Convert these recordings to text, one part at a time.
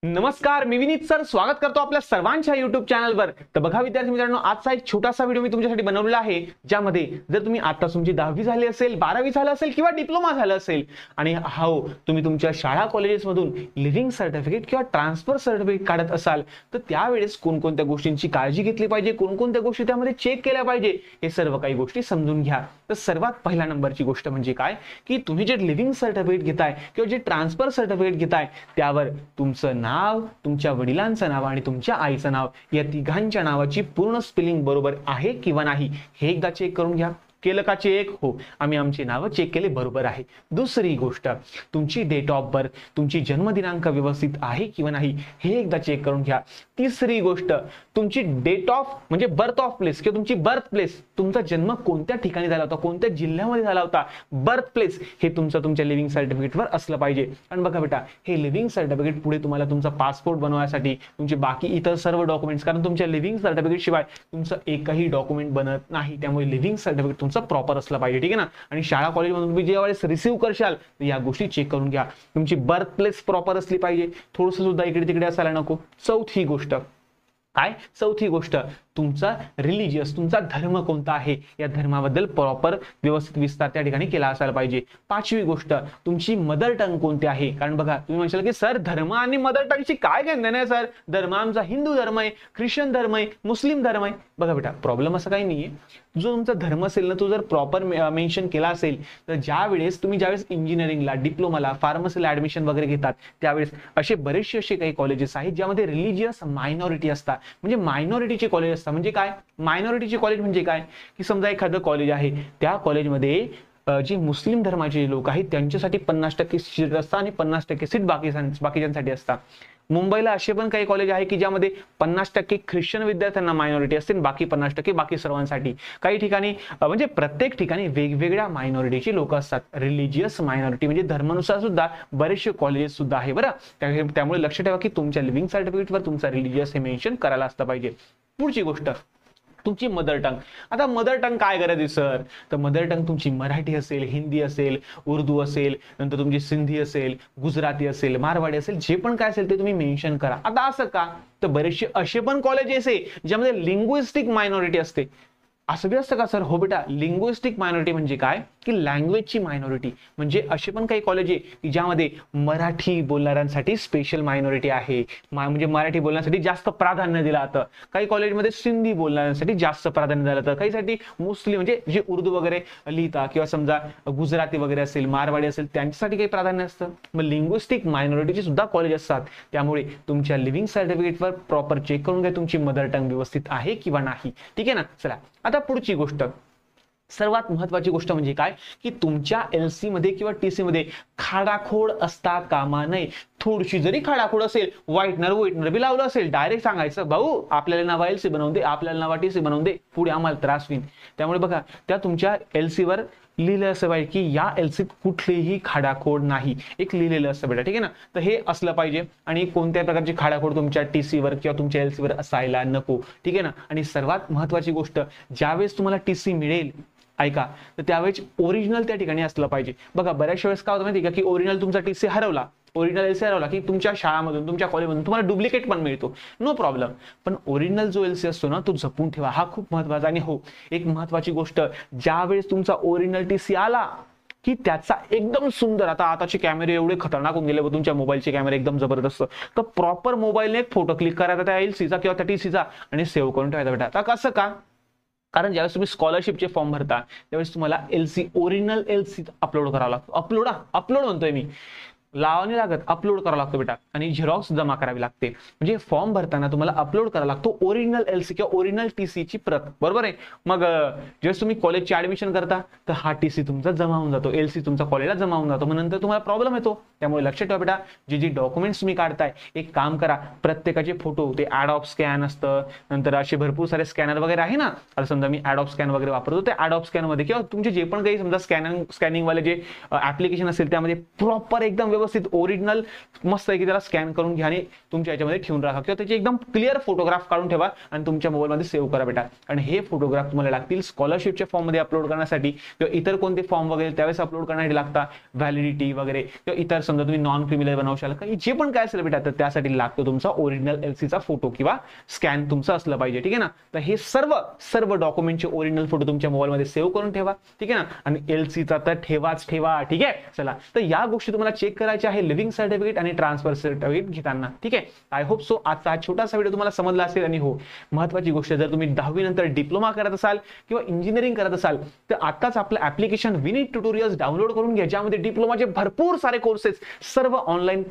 नमस्कार, मी विनीत सर स्वागत करतो आपल्या सर्वांच्या YouTube चॅनलवर। तर बघा विद्यार्थी मित्रांनो, आजचा एक छोटासा व्हिडिओ मी तुमच्यासाठी बनवलेला आहे, ज्यामध्ये जर तुम्ही आता तुमची 10वी झाली असेल, 12वी झालं असेल किंवा डिप्लोमा झालं असेल आणि तुम्ही तुमच्या शाळा कॉलेजेसमधून लिव्हिंग सर्टिफिकेट किंवा ट्रान्सफर सर्टिफिकेट काढत असाल, तर त्यावेळेस कोणकोणत्या गोष्टींची काळजी घेतली पाहिजे, कोणकोणत्या गोष्टी त्यामध्ये चेक केल्या पाहिजे, हे सर्व काही गोष्टी समजून घ्या। तर सर्वात पहिला नंबरची गोष्ट म्हणजे काय की तुम्ही जे लिव्हिंग सर्टिफिकेट घेताय किंवा जे ट्रान्सफर सर्टिफिकेट घेताय त्यावर तुमचं नाव, तुमच्या वडिलांचं नाव आणि तुमच्या आईचं नाव या तिघांच्या नावाची पूर्ण स्पेलिंग बरोबर आहे किंवा नाही हे एकदा चेक करून घ्या। केलं का चेक? हो, आम्ही आमची नावं चेक केले, बरोबर आहे। दुसरी गोष्ट, तुमची डेट ऑफ बर्थ, तुमची जन्मदिनांक व्यवस्थित आहे किंवा नाही हे एकदा चेक करून घ्या। तिसरी गोष्ट, तुमची डेट ऑफ म्हणजे बर्थ ऑफ प्लेस किंवा तुमची बर्थ प्लेस, तुमचा जन्म कोणत्या ठिकाणी झाला होता, कोणत्या जिल्ह्यामध्ये झाला होता, बर्थ प्लेस हे तुमचं तुमच्या लिव्हिंग सर्टिफिकेटवर असलं पाहिजे। आणि बघा बेटा, हे लिव्हिंग सर्टिफिकेट पुढे तुम्हाला तुमचा पासपोर्ट बनवण्यासाठी, तुमचे बाकी इतर सर्व डॉक्युमेंट्स, कारण तुमच्या लिव्हिंग सर्टिफिकेट शिवाय तुमचं एकही डॉक्युमेंट बनत नाही, त्यामुळे लिव्हिंग सर्टिफिकेट तुमचं प्रॉपर असलं पाहिजे, ठीक आहे ना। आणि शाळा कॉलेजमधून तुम्ही ज्यावेळेस रिसीव्ह करशाल तर या गोष्टी चेक करून घ्या। तुमची बर्थ प्लेस प्रॉपर असली पाहिजे, थोडंसं सुद्धा इकडे तिकडे असायला नको। चौथी गोष्ट काय? चौथी गोष्ट, तुमचा रिलीजियस, तुमचा धर्म कोणता आहे या धर्माबद्दल प्रॉपर व्यवस्थित विस्तार त्या ठिकाणी केला असायला पाहिजे। पाचवी गोष्ट, तुमची मदर टंग कोणती आहे, कारण बघा तुम्ही म्हणशाल की सर धर्म आणि मदर टंगची काय घेणं नाही सर, धर्म आमचा हिंदू धर्म आहे, ख्रिश्चन धर्म आहे, मुस्लिम धर्म आहे। बघा बेटा, प्रॉब्लेम असं काही नाहीये, जो तुमचा धर्म असेल ना तो जर प्रॉपर मेन्शन केला असेल तर ज्यावेळेस इंजिनिअरिंगला, डिप्लोमाला, फार्मसीला ऍडमिशन वगैरे घेतात त्यावेळेस असे बरेचसे असे काही कॉलेजेस आहेत ज्यामध्ये रिलीजियस मायनॉरिटी असतात, म्हणजे मायनॉरिटीचे कॉलेज असतात। म्हणजे काय मायनॉरिटीचे कॉलेज? म्हणजे काय की समजा एखादं कॉलेज आहे, त्या कॉलेजमध्ये जे मुस्लिम धर्माचे लोक आहेत त्यांच्यासाठी 50% सीट असतात आणि 50% सीट बाकीच्यांसाठी असतात। मुंबईला असे पण काही कॉलेज आहे की ज्यामध्ये 50% ख्रिश्चन विद्यार्थ्यांना मायनॉरिटी असते, बाकी 50% बाकी सर्वांसाठी। काही ठिकाणी म्हणजे प्रत्येक ठिकाणी वेगवेगळ्या मायनॉरिटीची लोक असतात। रिलीजियस मायनॉरिटी म्हणजे धर्मानुसार सुद्धा बरेचसे कॉलेजेस सुद्धा आहे बरं, त्यामुळे लक्ष ठेवा की तुमच्या लिव्हिंग सर्टिफिकेटवर तुमचा रिलीजियस हे मेन्शन करायला असलं पाहिजे। पुढची गोष्ट, तुमची मदर टंग। आता मदर टंग काय करायची सर, तर मदर टंग तुमची मराठी असेल, हिंदी असेल, उर्दू असेल, नंतर तुमची सिंधी असेल, गुजराती असेल, मारवाडी असेल, जे पण काय असेल ते तुम्ही मेन्शन करा। आता असं का, तर बरेचसे असे पण कॉलेजेस आहे ज्यामध्ये लिंग्विस्टिक मायनॉरिटी असते। असं बी असतं का सर? हो बेटा, लिंग्विस्टिक मायनॉरिटी म्हणजे काय की लँग्वेजची मायनॉरिटी, म्हणजे असे पण काही कॉलेज आहे की ज्यामध्ये मराठी बोलणाऱ्यांसाठी स्पेशल मायनॉरिटी आहे, म्हणजे मराठी बोलण्यासाठी जास्त प्राधान्य दिलं जातं। काही कॉलेजमध्ये सिंधी बोलणाऱ्यांसाठी जास्त प्राधान्य दिलं जातं, काहीसाठी मुस्लिम म्हणजे जे उर्दू वगैरे लिहिता किंवा समजा गुजराती वगैरे असेल, मारवाडी असेल त्यांच्यासाठी काही प्राधान्य असतं। मग लिंग्विस्टिक मायनॉरिटीचे सुद्धा कॉलेज असतात, त्यामुळे तुमच्या लिव्हिंग सर्टिफिकेटवर प्रॉपर चेक करून घ्या तुमची मदर टंग व्यवस्थित आहे किंवा नाही, ठीक आहे ना। चला आता पुढची गोष्ट, सर्वात महत्वाची गोष्ट म्हणजे काय की तुमच्या एलसी मध्ये किंवा टीसी मध्ये खाडाखोड असता कामा नये। थोडीशी जरी खाडाखोड असेल, व्हाईटनर बी लावलं असेल, डायरेक्ट सांगायचं भाऊ आपल्याला नावा एलसी बनवून दे, आपल्याला नावा टीसी बनवून दे, पुढे आम्हाला त्रास होईल। त्यामुळे बघा, त्या तुमच्या एलसीवर लिहिलं असं पाहिजे की या एलसीत कुठलीही खाडाखोड नाही, एक लिहिलेलं असतं बेटा, ठीक आहे ना। तर हे असलं पाहिजे आणि कोणत्या प्रकारची खाडाखोड तुमच्या टीसीवर किंवा तुमच्या एलसीवर असायला नको, ठीक आहे ना। आणि सर्वात महत्वाची गोष्ट, ज्यावेळेस तुम्हाला टीसी मिळेल ऐका, तर त्यावेळेस ओरिजिनल त्या ठिकाणी असलं पाहिजे। बघा बऱ्याचशा वेळेस काय होतं माहिती का की ओरिजिनल तुमचा टीसी हरवला, ओरिजिनल एलसी हरवला की तुमच्या शाळामधून, तुमच्या कॉलेजमधून तुम्हाला डुप्लिकेट पण मिळतो, नो प्रॉब्लेम, पण ओरिजिनल जो एलसी असतो ना तो जपून ठेवा, हा खूप महत्वाचा। आणि हो, एक महत्वाची गोष्ट, ज्यावेळेस तुमचा ओरिजिनल टीसी आला की त्याचा एकदम सुंदर, आताचे कॅमेरे एवढे खतरनाक होऊन गेले, तुमच्या मोबाईलचे कॅमेरे एकदम जबरदस्त, तर प्रॉपर मोबाईलने एक फोटो क्लिक करायचा त्या एलसीचा किंवा त्या टीसीचा आणि सेव्ह करून ठेवायचा बेटा। आता कसं का, कारण ज्यावेळेस तुम्ही स्कॉलरशिपचे फॉर्म भरता त्यावेळेस तुम्हाला ओरिजिनल एलसी अपलोड करावा लागतो। अपलोड म्हणतोय मी, लावाने लागत, अपलोड करावा लागतो बेटा, आणि झेरॉक्स जमा करावी लागते। म्हणजे फॉर्म भरताना तुम्हाला अपलोड करावा लागतो ओरिजिनल एलसी किंवा ओरिजिनल टीसीची प्रत, बरोबर आहे। मग जेव्हा तुम्ही कॉलेजची ऍडमिशन करता तर हा टीसी तुमचा जमा होऊन जातो, एलसी तुमचा कॉलेजला जमा होऊन जातो, मग नंतर तुम्हाला प्रॉब्लेम येतो। त्यामुळे लक्षात ठेवा बेटा, जे डॉक्युमेंट्स तुम्ही काढताय, एक काम करा, प्रत्येकाचे फोटो, ते ॲडॉब स्कॅन असतं, नंतर असे भरपूर सारे स्कॅनर वगैरे आहे ना, आता समजा मी ॲडॉब स्कॅन वगैरे वापरतो, ते ॲडॉब स्कॅन मध्ये किंवा तुमचे जे पण काही समजा स्कॅनिंग वाले जे ऍप्लिकेशन असेल त्यामध्ये प्रॉपर एकदम व्यवस्थित ओरिजिनल मस्त आहे की त्याला स्कॅन करून घ्या आणि तुमच्या याच्यामध्ये ठेवून राखा किंवा त्याची एकदम क्लिअर फोटोग्राफ काढून ठेवा आणि तुमच्या मोबाईलमध्ये सेव्ह करा बेटा. आणि हे फोटोग्राफ तुम्हाला लागतील स्कॉलरशिपच्या फॉर्म मध्ये अपलोड करण्यासाठी किंवा इतर कोणते फॉर्म वगैरे त्यावेळेस अपलोड करण्यासाठी लागतात, व्हॅलिडिटी वगैरे किंवा इतर समजा तुम्ही नॉन क्रिमिनल बनवशाल काही जे पण काय असेल बेटा तर त्यासाठी लागतो तुमचा ओरिजिनल एलसीचा फोटो किंवा स्कॅन तुमचं असलं पाहिजे. ठीक आहे ना. तर हे सर्व डॉक्युमेंटचे ओरिजिनल फोटो तुमच्या मोबाईलमध्ये सेव्ह करून ठेवा. ठीक आहे ना. आणि एलसीचा तर ठेवाच ठेवा. ठीक आहे. चला तर या गोष्टी तुम्हाला चेक करायच्या आहे लिव्हिंग सर्टिफिकेट आणि ट्रान्सफर सर्टिफिकेट घेताना. ठीक आहे. आय होप सो आजचा हा छोटासा व्हिडिओ तुम्हाला समजला असेल. आणि हो, महत्त्वाची गोष्ट जर तुम्ही 10वी नंतर डिप्लोमा करत असाल किंवा इंजिनिअरिंग करत असाल तर आताच आपलं ऍप्लिकेशन विनीत ट्युटोरियल्स डाउनलोड करून घ्या, ज्यामध्ये डिप्लोमाचे भरपूर सारे कोर्सेस, सर्व ऑनलाईन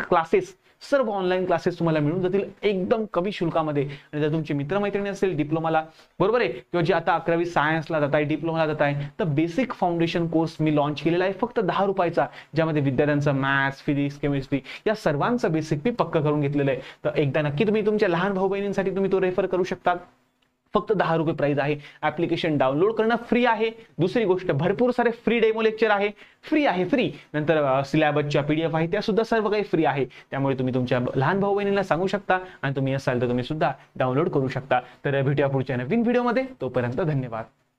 क्लासेस तुम्हाला मिळून जातील एकदम कमी शुल्कामध्ये. आणि जर तुमचे मित्रमैत्रिणी असेल डिप्लोमाला, बरोबर आहे, किंवा जे आता 11वी सायन्सला जात आहे, डिप्लोमाला जात आहे, तर बेसिक फाउंडेशन कोर्स मी लॉन्च केलेला आहे फक्त 10 रुपयाचा, ज्यामध्ये विद्यार्थ्यांचा मॅथ्स, फिजिक्स, केमिस्ट्री या सर्वांचं बेसिक मी पक्क करून घेतलेलं आहे. तर एकदा नक्की तुम्ही तुमच्या लहान भाऊ बहिणींसाठी तुम्ही तो रेफर करू शकता. फक्त 10 रुपये प्राइस आहे. ऍप्लिकेशन डाउनलोड करणं फ्री आहे. दुसरी गोष्ट, भरपूर सारे फ्री डेमो लेक्चर आहे, फ्री. नंतर सिलेबसच्या PDF आहे, त्या सुद्धा सर्व काही फ्री आहे. त्यामुळे तुम्ही तुमच्या लहान भाऊ बहिणींना सांगू शकता आणि तुम्ही असाल तर तुम्ही सुद्धा डाउनलोड करू शकता. तर भेटूया पुढच्या नवीन व्हिडिओमध्ये. तोपर्यंत धन्यवाद.